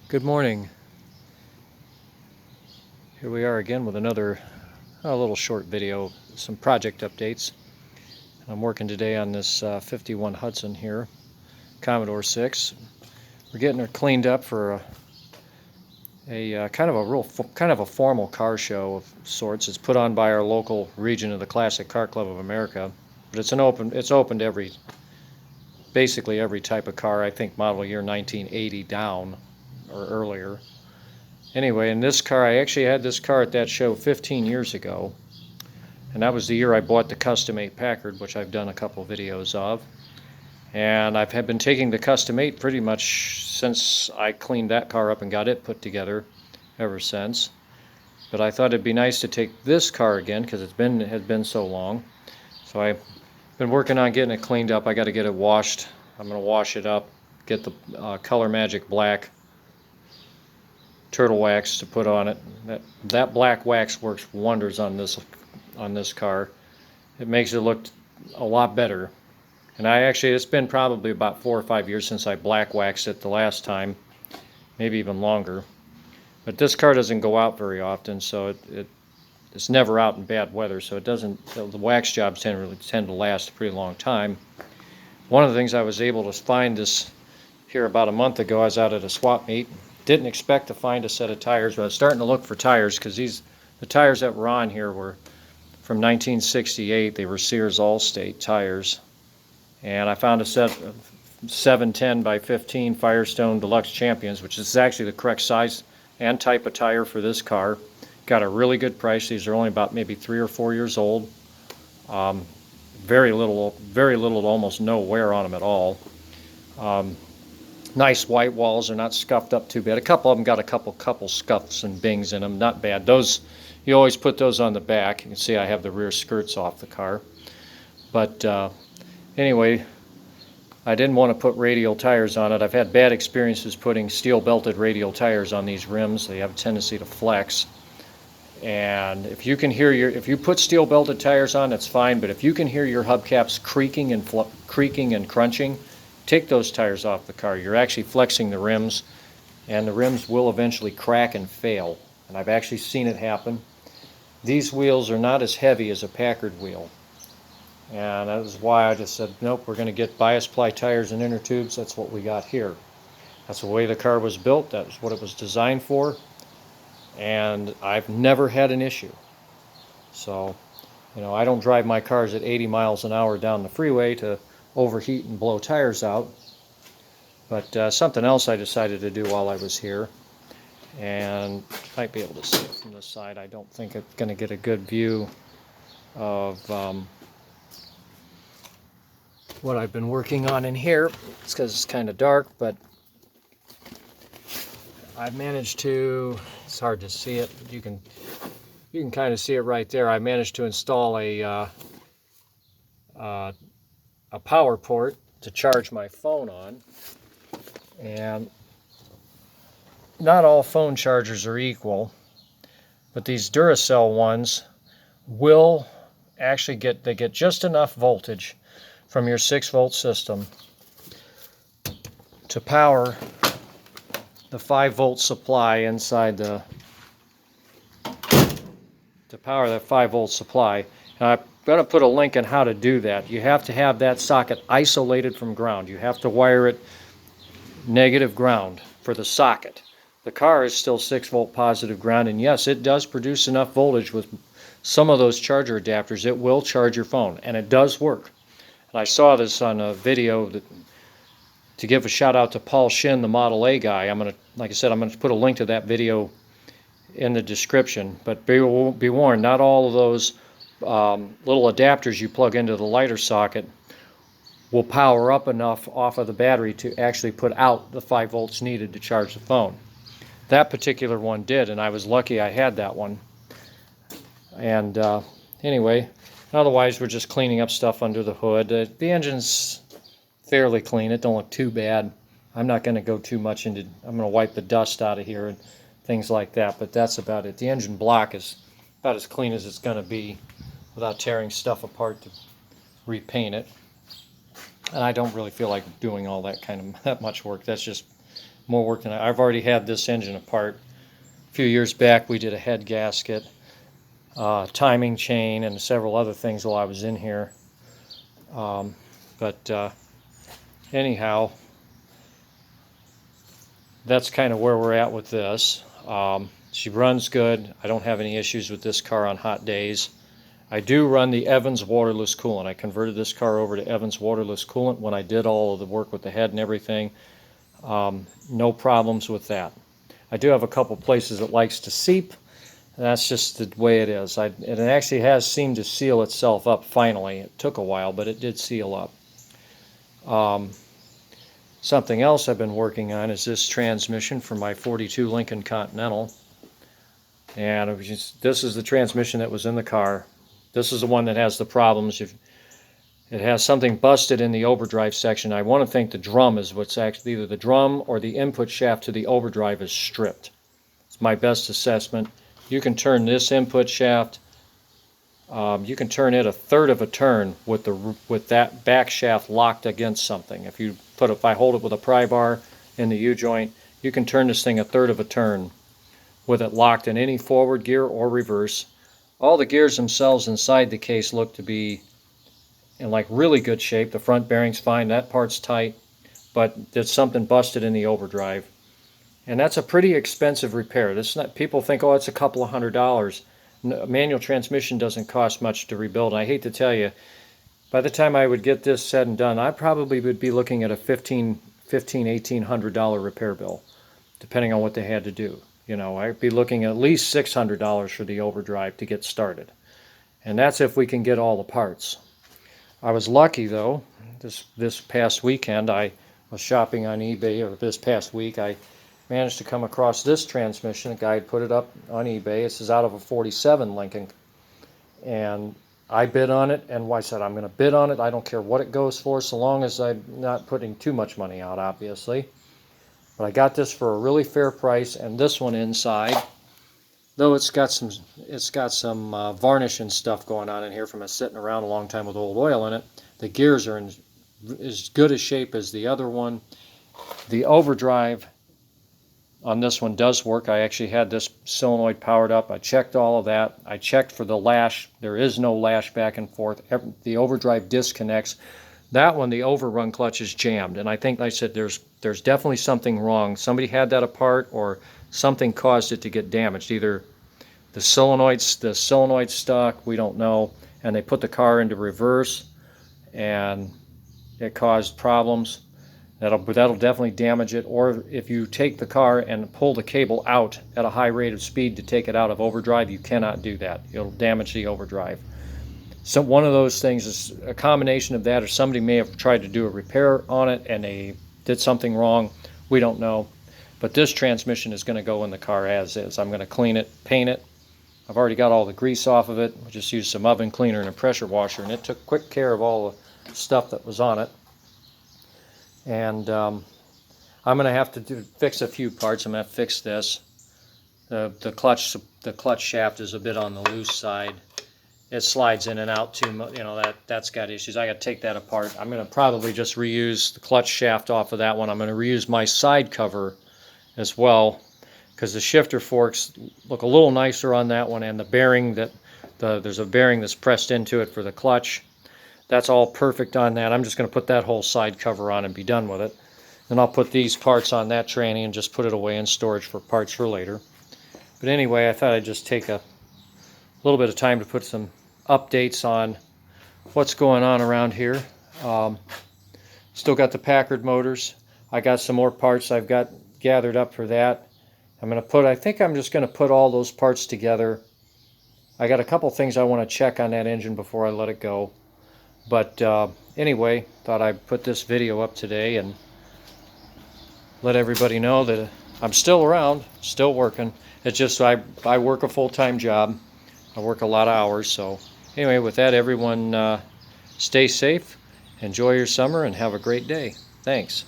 Good morning. Here we are again with another little short video, some project updates. I'm working today on this 51 Hudson here, Commodore 6. We're getting her cleaned up for a kind of a formal car show of sorts. It's put on by our local region of the Classic Car Club of America, but it's open to basically every type of car. I think model year 1980 down or earlier. Anyway, in this car, I actually had this car at that show 15 years ago, and that was the year I bought the Custom 8 Packard, which I've done a couple videos of. And I've been taking the Custom 8 pretty much since I cleaned that car up and got it put together ever since. But I thought it'd be nice to take this car again because it has been so long. So I've been working on getting it cleaned up. I got to get it washed. I'm going to wash it up, get the Color Magic Black turtle wax to put on it. That black wax works wonders on this car. It makes it look a lot better. And it's been probably about 4 or 5 years since I black waxed it the last time, maybe even longer. But this car doesn't go out very often, so it's never out in bad weather, so the wax jobs tend to last a pretty long time. One of the things I was able to find this here about a month ago, I was out at a swap meet. Didn't expect to find a set of tires, but I was starting to look for tires because the tires that were on here were from 1968. They were Sears Allstate tires. And I found a set of 710 by 15 Firestone Deluxe Champions, which is actually the correct size and type of tire for this car. Got a really good price. These are only about maybe 3 or 4 years old. Very little to almost no wear on them at all. Nice white walls. They're not scuffed up too bad. A couple of them got a couple scuffs and bings in them. Not bad. Those, you always put those on the back. You can see I have the rear skirts off the car. But anyway, I didn't want to put radial tires on it. I've had bad experiences putting steel belted radial tires on these rims. They have a tendency to flex. And if you put steel belted tires on, that's fine. But if you can hear your hubcaps creaking and crunching, take those tires off the car. You're actually flexing the rims, and the rims will eventually crack and fail. And I've actually seen it happen. These wheels are not as heavy as a Packard wheel. And that is why I just said, nope, we're going to get bias ply tires and inner tubes. That's what we got here. That's the way the car was built. That's what it was designed for. And I've never had an issue. So, I don't drive my cars at 80 miles an hour down the freeway to overheat and blow tires out. But something else I decided to do while I was here, and you might be able to see it from this side. I don't think it's going to get a good view of what I've been working on in here. It's because it's kind of dark, but I've managed to, it's hard to see it, you can kind of see it right there. I managed to install a power port to charge my phone on. And not all phone chargers are equal, but these Duracell ones will actually get just enough voltage from your 6-volt system to power the 5-volt supply inside to power that 5-volt supply. And I'm going to put a link on how to do that. You have to have that socket isolated from ground. You have to wire it negative ground for the socket. The car is still 6-volt positive ground, and yes, it does produce enough voltage with some of those charger adapters. It will charge your phone, and it does work. And I saw this on a video to give a shout out to Paul Shinn, the Model A guy. Like I said, I'm going to put a link to that video in the description. But be warned, not all of those little adapters you plug into the lighter socket will power up enough off of the battery to actually put out the 5 volts needed to charge the phone. That particular one did, and I was lucky I had that one. And anyway, otherwise we're just cleaning up stuff under the hood. The engine's fairly clean. It don't look too bad. I'm not going to go too much into, I'm going to wipe the dust out of here and things like that, but that's about it. The engine block is about as clean as it's going to be without tearing stuff apart to repaint it. And I don't really feel like doing all that much work. That's just more work than I've already had this engine apart. A few years back we did a head gasket, timing chain, and several other things while I was in here. But anyhow, that's kind of where we're at with this. She runs good. I don't have any issues with this car on hot days. I do run the Evans waterless coolant. I converted this car over to Evans waterless coolant when I did all of the work with the head and everything. No problems with that. I do have a couple places it likes to seep. That's just the way it is. It actually has seemed to seal itself up finally. It took a while, but it did seal up. Something else I've been working on is this transmission for my 42 Lincoln Continental. And this is the transmission that was in the car. This is the one that has the problems. It has something busted in the overdrive section. I want to think the drum is what's actually, either the drum or the input shaft to the overdrive is stripped. It's my best assessment. You can turn this input shaft, you can turn it a third of a turn with that back shaft locked against something. If I hold it with a pry bar in the U-joint, you can turn this thing a third of a turn with it locked in any forward gear or reverse. All the gears themselves inside the case look to be in like really good shape. The front bearing's fine, that part's tight, but there's something busted in the overdrive. And that's a pretty expensive repair. People think, oh, it's a couple of $100s. Manual transmission doesn't cost much to rebuild. And I hate to tell you, by the time I would get this said and done, I probably would be looking at a $1,800 repair bill, depending on what they had to do. You know, I'd be looking at least $600 for the overdrive to get started. And that's if we can get all the parts. I was lucky, though. This past weekend, I was shopping on eBay, or this past week, I managed to come across this transmission. A guy had put it up on eBay. This is out of a 47 Lincoln. And I bid on it, and I said, I'm going to bid on it. I don't care what it goes for, so long as I'm not putting too much money out, obviously. But I got this for a really fair price, and this one inside, though it's got some varnish and stuff going on in here from it sitting around a long time with old oil in it. The gears are in as good a shape as the other one. The overdrive on this one does work. I actually had this solenoid powered up. I checked all of that. I checked for the lash. There is no lash back and forth. The overdrive disconnects. That one, the overrun clutch is jammed, and I think, like I said, there's definitely something wrong. Somebody had that apart, or something caused it to get damaged. Either the solenoid stuck, we don't know, and they put the car into reverse, and it caused problems. That'll definitely damage it. Or if you take the car and pull the cable out at a high rate of speed to take it out of overdrive, you cannot do that. It'll damage the overdrive. So one of those things is a combination of that, or somebody may have tried to do a repair on it and they did something wrong. We don't know. But this transmission is going to go in the car as is. I'm going to clean it, paint it. I've already got all the grease off of it. I just used some oven cleaner and a pressure washer, and it took quick care of all the stuff that was on it. And I'm going to have to fix a few parts. I'm going to fix this. The clutch shaft is a bit on the loose side. It slides in and out too much. You know, that's got issues. I got to take that apart. I'm going to probably just reuse the clutch shaft off of that one. I'm going to reuse my side cover as well, because the shifter forks look a little nicer on that one, and the bearing there's a bearing that's pressed into it for the clutch. That's all perfect on that. I'm just going to put that whole side cover on and be done with it. Then I'll put these parts on that tranny and just put it away in storage for parts for later. But anyway, I thought I'd just take a little bit of time to put some updates on what's going on around here. Still got the Packard motors. I got some more parts I've got gathered up for that. I think I'm just going to put all those parts together. I got a couple things I want to check on that engine before I let it go. But anyway, thought I'd put this video up today and let everybody know that I'm still around, still working. It's just I work a full-time job. I work a lot of hours. So anyway, with that, everyone stay safe, enjoy your summer, and have a great day. Thanks.